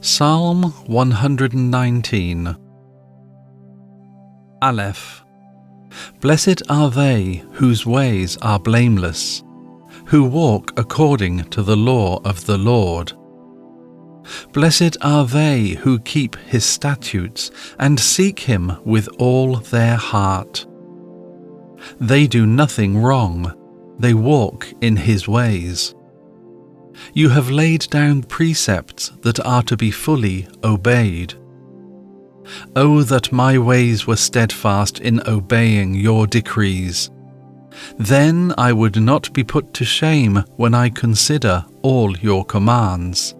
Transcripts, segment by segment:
Psalm 119. Aleph. Blessed are they whose ways are blameless, who walk according to the law of the Lord. Blessed are they who keep his statutes and seek him with all their heart. They do nothing wrong, they walk in his ways. You have laid down precepts that are to be fully obeyed. Oh, that my ways were steadfast in obeying your decrees. Then I would not be put to shame when I consider all your commands.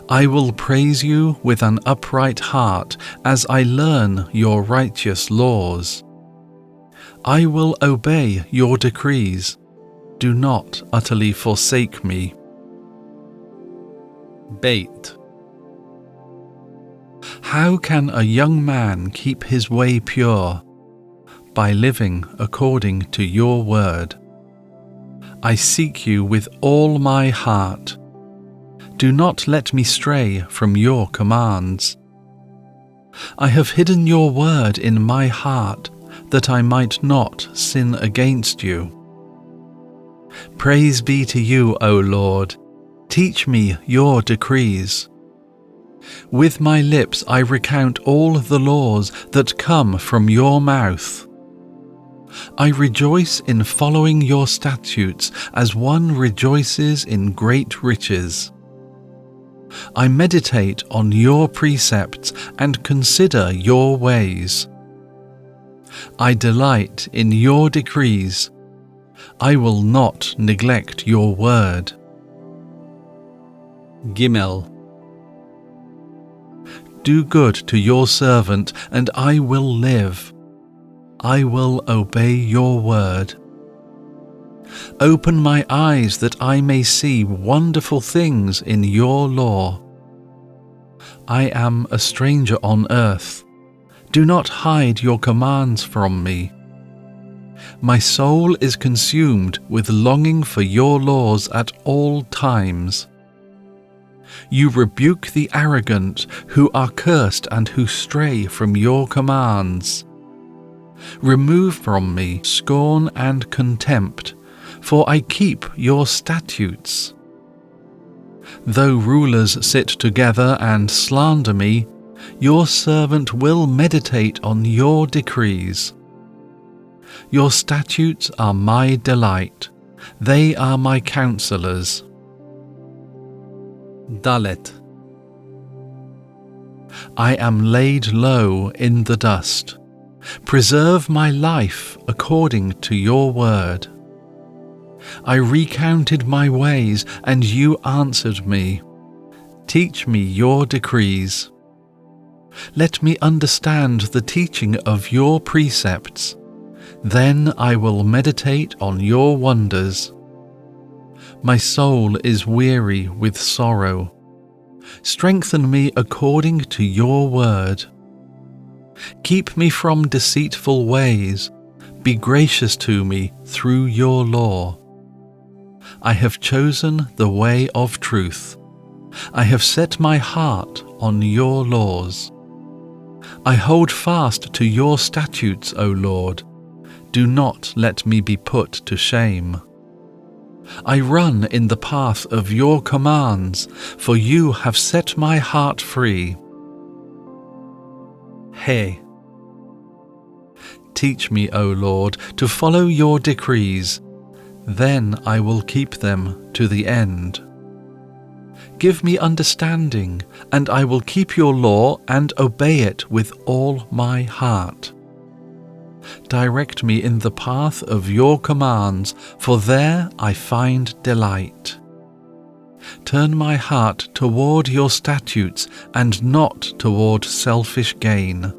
I will praise you with an upright heart as I learn your righteous laws. I will obey your decrees. Do not utterly forsake me. Bait. How can a young man keep his way pure? By living according to your word. I seek you with all my heart. Do not let me stray from your commands. I have hidden your word in my heart, that I might not sin against you. Praise be to you, O Lord. Teach me your decrees. With my lips I recount all the laws that come from your mouth. I rejoice in following your statutes as one rejoices in great riches. I meditate on your precepts and consider your ways. I delight in your decrees. I will not neglect your word. Gimel. Do good to your servant, and I will live. I will obey your word. Open my eyes that I may see wonderful things in your law. I am a stranger on earth. Do not hide your commands from me. My soul is consumed with longing for your laws at all times. You rebuke the arrogant who are cursed and who stray from your commands. Remove from me scorn and contempt, for I keep your statutes. Though rulers sit together and slander me, your servant will meditate on your decrees. Your statutes are my delight. They are my counselors. Daleth. I am laid low in the dust. Preserve my life according to your word. I recounted my ways, and you answered me. Teach me your decrees. Let me understand the teaching of your precepts. Then I will meditate on your wonders. My soul is weary with sorrow. Strengthen me according to your word. Keep me from deceitful ways. Be gracious to me through your law. I have chosen the way of truth. I have set my heart on your laws. I hold fast to your statutes, O Lord. Do not let me be put to shame. I run in the path of your commands, for you have set my heart free. Hey. Teach me, O Lord, to follow your decrees. Then I will keep them to the end. Give me understanding, and I will keep your law and obey it with all my heart. Direct me in the path of your commands, for there I find delight. Turn my heart toward your statutes and not toward selfish gain.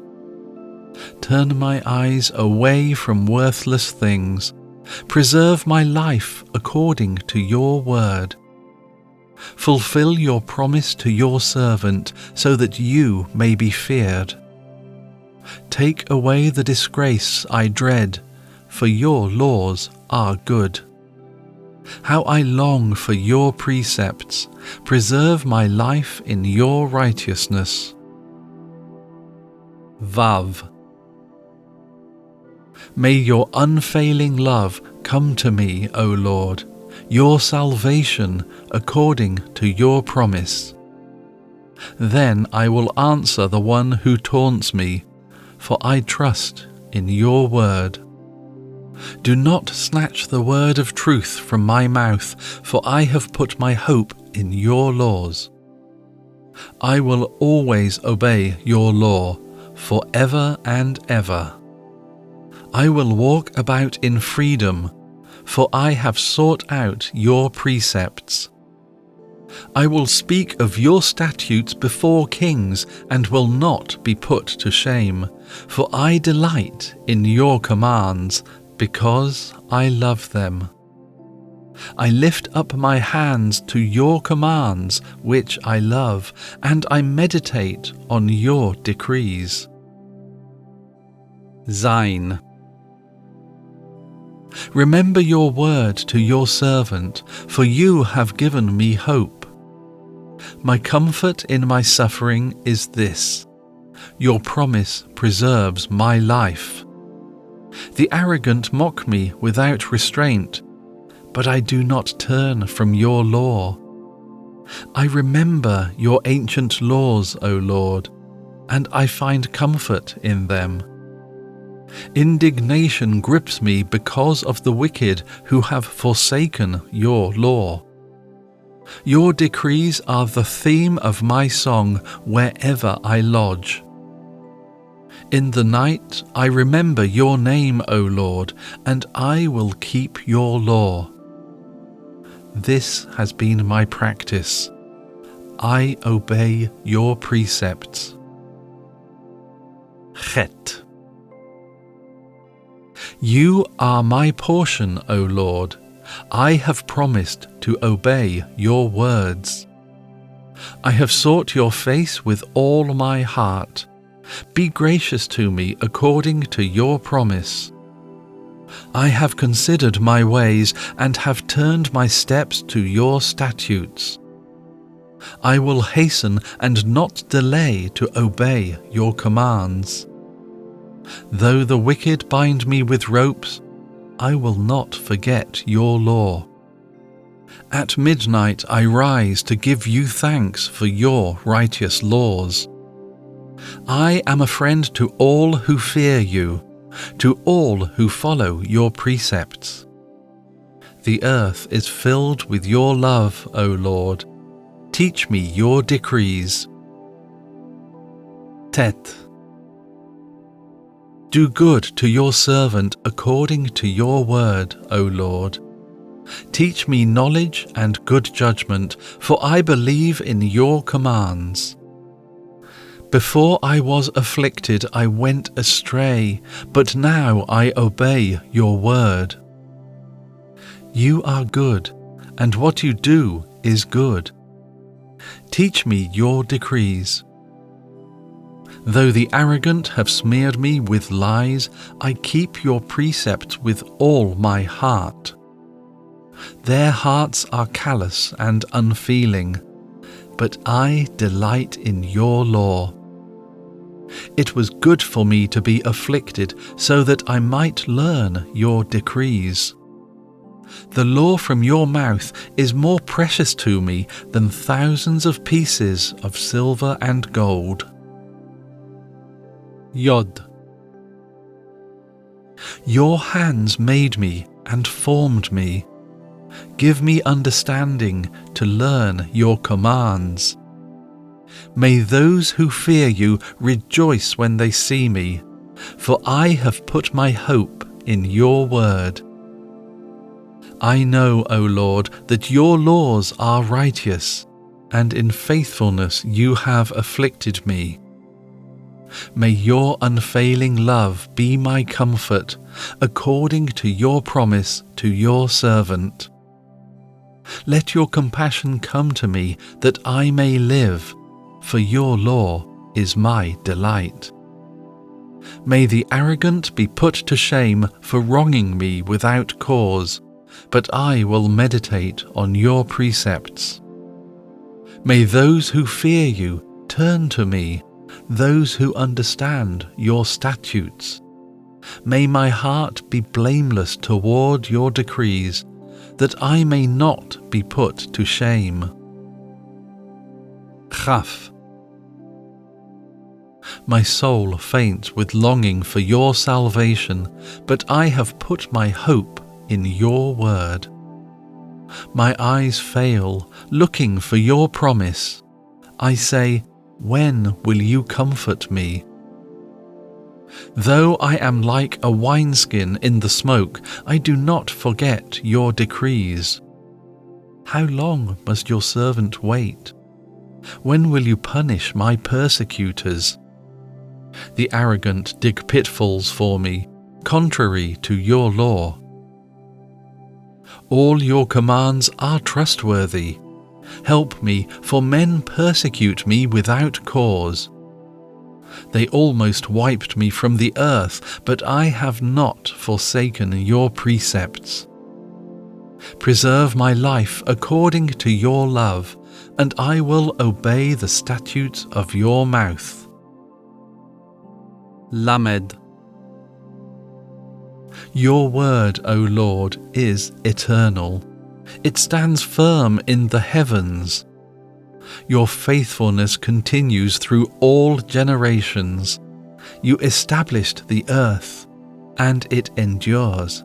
Turn my eyes away from worthless things. Preserve my life according to your word. Fulfill your promise to your servant, so that you may be feared. Take away the disgrace I dread, for your laws are good. How I long for your precepts. Preserve my life in your righteousness. Vav. May your unfailing love come to me, O Lord, your salvation according to your promise. Then I will answer the one who taunts me, for I trust in your word. Do not snatch the word of truth from my mouth, for I have put my hope in your laws. I will always obey your law, forever and ever. I will walk about in freedom, for I have sought out your precepts. I will speak of your statutes before kings and will not be put to shame, for I delight in your commands, because I love them. I lift up my hands to your commands, which I love, and I meditate on your decrees. Zayin. Remember your word to your servant, for you have given me hope. My comfort in my suffering is this: your promise preserves my life. The arrogant mock me without restraint, but I do not turn from your law. I remember your ancient laws, O Lord, and I find comfort in them. Indignation grips me because of the wicked who have forsaken your law. Your decrees are the theme of my song wherever I lodge. In the night I remember your name, O Lord, and I will keep your law. This has been my practice. I obey your precepts. Chet. You are my portion, O Lord. I have promised to obey your words. I have sought your face with all my heart. Be gracious to me according to your promise. I have considered my ways and have turned my steps to your statutes. I will hasten and not delay to obey your commands. Though the wicked bind me with ropes, I will not forget your law. At midnight I rise to give you thanks for your righteous laws. I am a friend to all who fear you, to all who follow your precepts. The earth is filled with your love, O Lord. Teach me your decrees. Tet. Do good to your servant according to your word, O Lord. Teach me knowledge and good judgment, for I believe in your commands. Before I was afflicted, I went astray, but now I obey your word. You are good, and what you do is good. Teach me your decrees. Though the arrogant have smeared me with lies, I keep your precepts with all my heart. Their hearts are callous and unfeeling, but I delight in your law. It was good for me to be afflicted, so that I might learn your decrees. The law from your mouth is more precious to me than thousands of pieces of silver and gold. Yodh. Your hands made me and formed me. Give me understanding to learn your commands. May those who fear you rejoice when they see me, for I have put my hope in your word. I know, O Lord, that your laws are righteous, and in faithfulness you have afflicted me. May your unfailing love be my comfort, according to your promise to your servant. Let your compassion come to me, that I may live, for your law is my delight. May the arrogant be put to shame for wronging me without cause, but I will meditate on your precepts. May those who fear you turn to me, those who understand your statutes. May my heart be blameless toward your decrees, that I may not be put to shame. Kaph. My soul faints with longing for your salvation, but I have put my hope in your word. My eyes fail, looking for your promise. I say, when will you comfort me? Though I am like a wineskin in the smoke, I do not forget your decrees. How long must your servant wait? When will you punish my persecutors? The arrogant dig pitfalls for me, contrary to your law. All your commands are trustworthy. Help me, for men persecute me without cause. They almost wiped me from the earth, but I have not forsaken your precepts. Preserve my life according to your love, and I will obey the statutes of your mouth. Lamedh. Your word, O Lord, is eternal. It stands firm in the heavens. Your faithfulness continues through all generations. You established the earth, and it endures.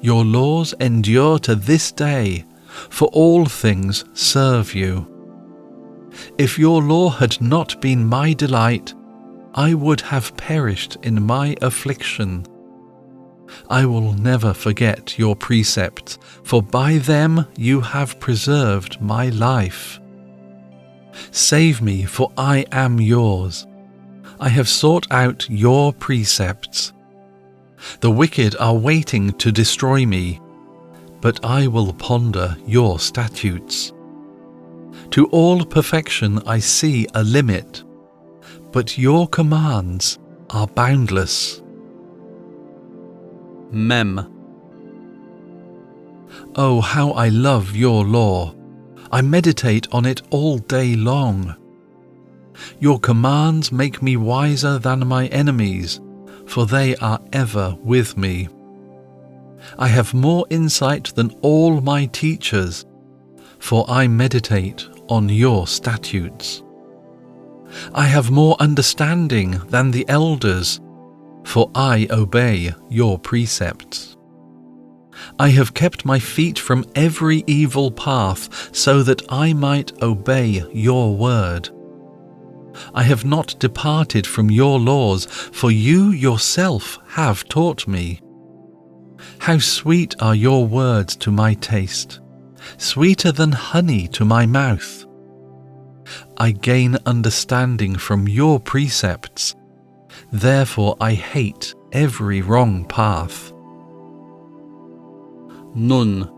Your laws endure to this day, for all things serve you. If your law had not been my delight, I would have perished in my affliction. I will never forget your precepts, for by them you have preserved my life. Save me, for I am yours. I have sought out your precepts. The wicked are waiting to destroy me, but I will ponder your statutes. To all perfection I see a limit, but your commands are boundless. Mem. Oh, how I love your law! I meditate on it all day long. Your commands make me wiser than my enemies, for they are ever with me. I have more insight than all my teachers, for I meditate on your statutes. I have more understanding than the elders, for I obey your precepts. I have kept my feet from every evil path, so that I might obey your word. I have not departed from your laws, for you yourself have taught me. How sweet are your words to my taste, sweeter than honey to my mouth. I gain understanding from your precepts, therefore I hate every wrong path. Nun.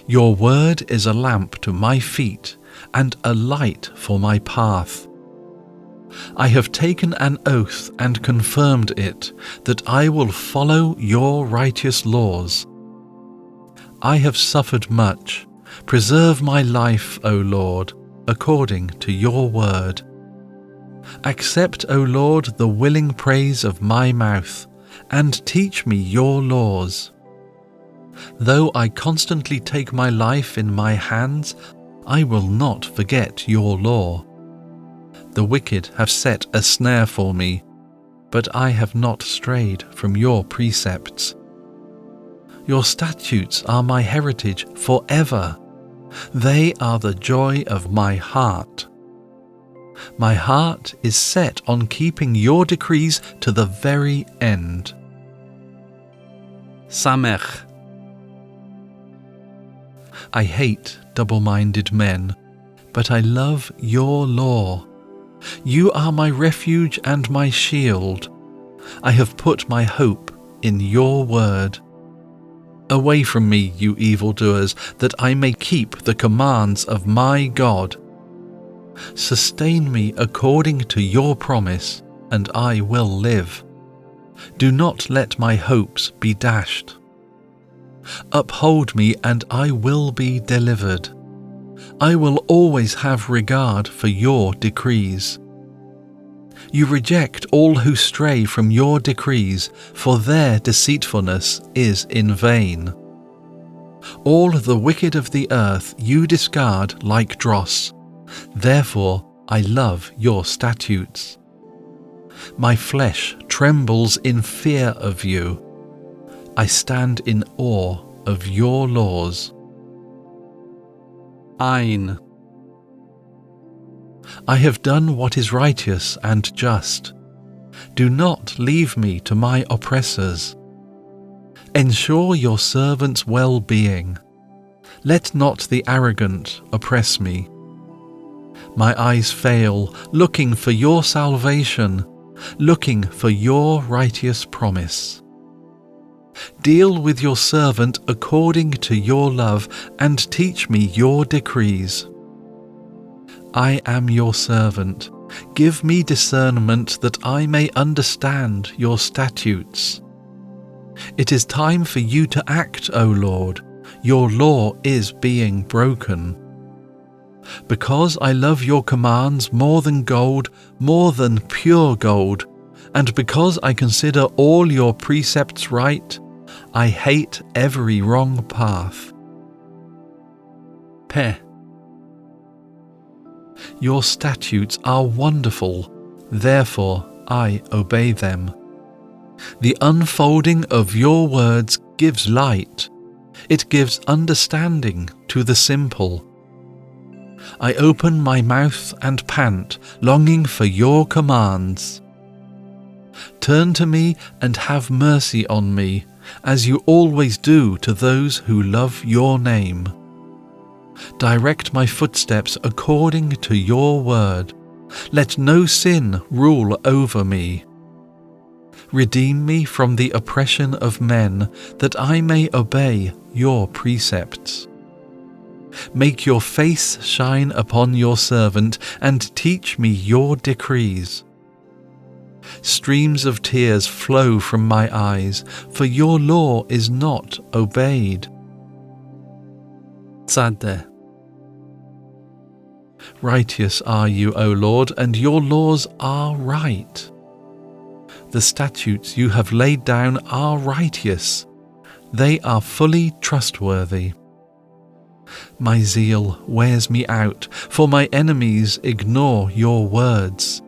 Your word is a lamp to my feet and a light for my path. I have taken an oath and confirmed it, that I will follow your righteous laws. I have suffered much. Preserve my life, O Lord, according to your word. Accept, O Lord, the willing praise of my mouth, and teach me your laws. Though I constantly take my life in my hands, I will not forget your law. The wicked have set a snare for me, but I have not strayed from your precepts. Your statutes are my heritage forever. They are the joy of my heart. My heart is set on keeping your decrees to the very end. Samekh. I hate double-minded men, but I love your law. You are my refuge and my shield. I have put my hope in your word. Away from me, you evildoers, that I may keep the commands of my God. Sustain me according to your promise, and I will live. Do not let my hopes be dashed. Uphold me and I will be delivered. I will always have regard for your decrees. You reject all who stray from your decrees, for their deceitfulness is in vain. All the wicked of the earth you discard like dross. Therefore I love your statutes. My flesh trembles in fear of you. I stand in awe of your laws. Ayin. I have done what is righteous and just. Do not leave me to my oppressors. Ensure your servant's well-being. Let not the arrogant oppress me. My eyes fail, looking for your salvation, looking for your righteous promise. Deal with your servant according to your love, and teach me your decrees. I am your servant. Give me discernment that I may understand your statutes. It is time for you to act, O Lord. Your law is being broken. Because I love your commands more than gold, more than pure gold, and because I consider all your precepts right, I hate every wrong path. Peh. Your statutes are wonderful, therefore I obey them. The unfolding of your words gives light. It gives understanding to the simple. I open my mouth and pant, longing for your commands. Turn to me and have mercy on me, as you always do to those who love your name. Direct my footsteps according to your word. Let no sin rule over me. Redeem me from the oppression of men, that I may obey your precepts. Make your face shine upon your servant, and teach me your decrees. Streams of tears flow from my eyes, for your law is not obeyed. Tsadhe. Righteous are you, O Lord, and your laws are right. The statutes you have laid down are righteous. They are fully trustworthy. My zeal wears me out, for my enemies ignore your words.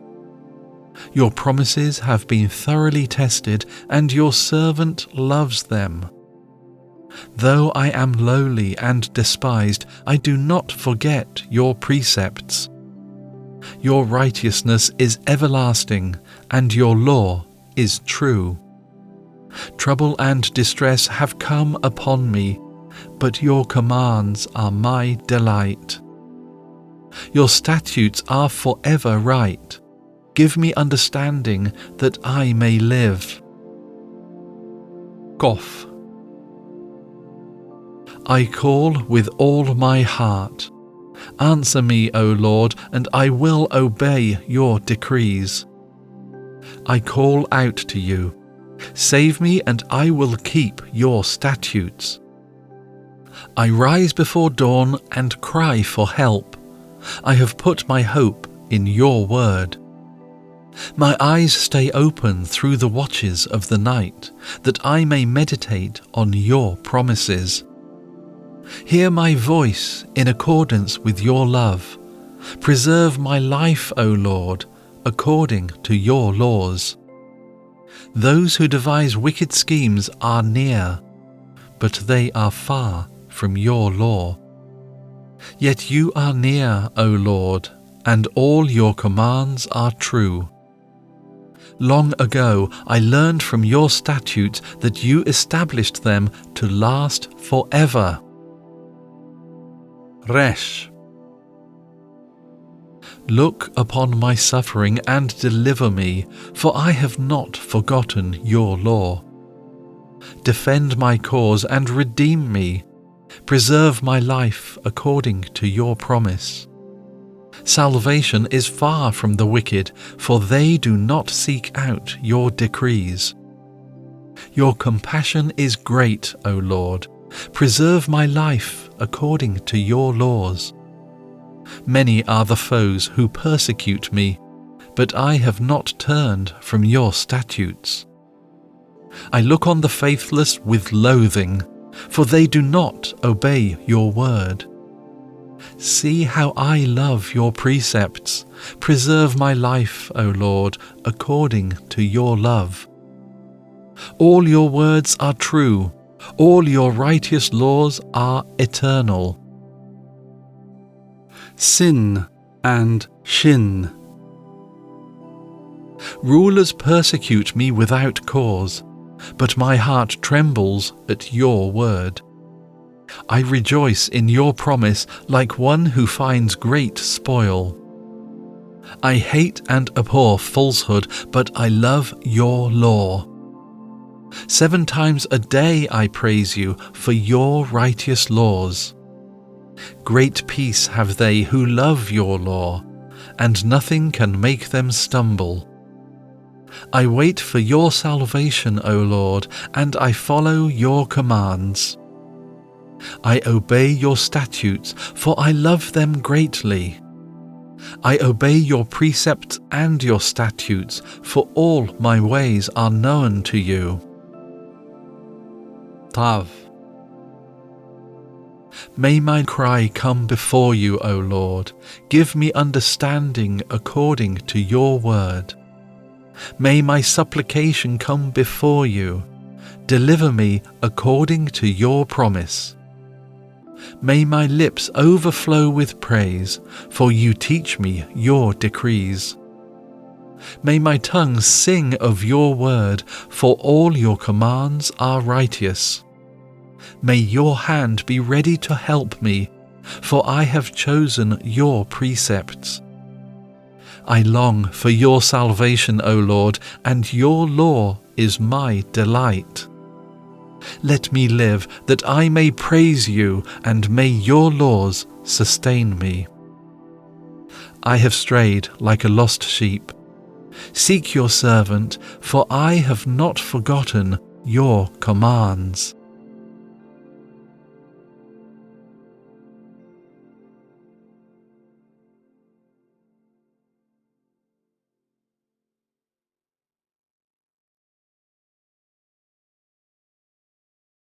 Your promises have been thoroughly tested, and your servant loves them. Though I am lowly and despised, I do not forget your precepts. Your righteousness is everlasting, and your law is true. Trouble and distress have come upon me, but your commands are my delight. Your statutes are forever right. Give me understanding that I may live. Qoph. I call with all my heart. Answer me, O Lord, and I will obey your decrees. I call out to you. Save me, and I will keep your statutes. I rise before dawn and cry for help. I have put my hope in your word. My eyes stay open through the watches of the night, that I may meditate on your promises. Hear my voice in accordance with your love. Preserve my life, O Lord, according to your laws. Those who devise wicked schemes are near, but they are far from your law. Yet you are near, O Lord, and all your commands are true. Long ago I learned from your statutes that you established them to last forever. Resh. Look upon my suffering and deliver me, for I have not forgotten your law. Defend my cause and redeem me. Preserve my life according to your promise. Salvation is far from the wicked, for they do not seek out your decrees. Your compassion is great, O Lord. Preserve my life according to your laws. Many are the foes who persecute me, but I have not turned from your statutes. I look on the faithless with loathing, for they do not obey your word. See how I love your precepts. Preserve my life, O Lord, according to your love. All your words are true. All your righteous laws are eternal. Sin and Shin. Rulers persecute me without cause, but my heart trembles at your word. I rejoice in your promise like one who finds great spoil. I hate and abhor falsehood, but I love your law. 7 times a day I praise you for your righteous laws. Great peace have they who love your law, and nothing can make them stumble. I wait for your salvation, O Lord, and I follow your commands. I obey your statutes, for I love them greatly. I obey your precepts and your statutes, for all my ways are known to you. Tav. May my cry come before you, O Lord. Give me understanding according to your word. May my supplication come before you. Deliver me according to your promise. May my lips overflow with praise, for you teach me your decrees. May my tongue sing of your word, for all your commands are righteous. May your hand be ready to help me, for I have chosen your precepts. I long for your salvation, O Lord, and your law is my delight. Let me live that I may praise you, and may your laws sustain me. I have strayed like a lost sheep. Seek your servant, for I have not forgotten your commands.